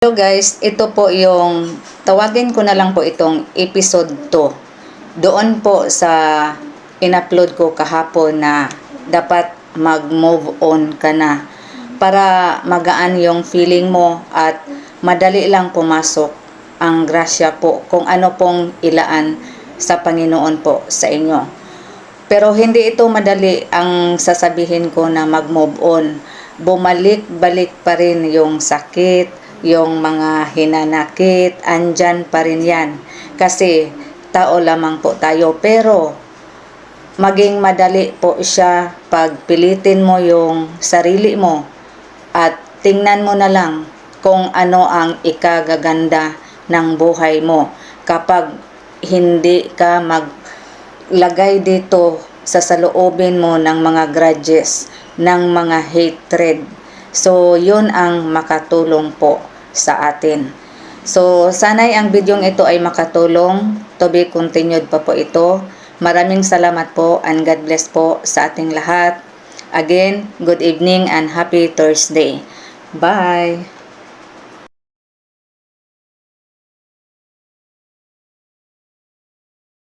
So guys, ito po yung, tawagin ko na lang po itong episode 2. Doon po sa in-upload ko kahapon na dapat mag-move on ka na para magaan yung feeling mo at madali lang pumasok ang grasya po kung ano pong ilaan sa Panginoon po sa inyo. Pero hindi ito madali ang sasabihin ko na mag-move on. Bumalik-balik pa rin yung sakit, yung mga hinanakit, andyan pa rin yan. Kasi tao lamang po tayo. Pero maging madali po siya pag pilitin mo yung sarili mo at tingnan mo na lang kung ano ang ikagaganda ng buhay mo kapag hindi ka maglagay dito sa saloobin mo ng mga grudges, ng mga hatred. So, yun ang makatulong po sa atin. So, sana'y ang bidyong ito ay makatulong. To be continued pa po ito. Maraming salamat po and God bless po sa ating lahat. Again, good evening and happy Thursday. Bye!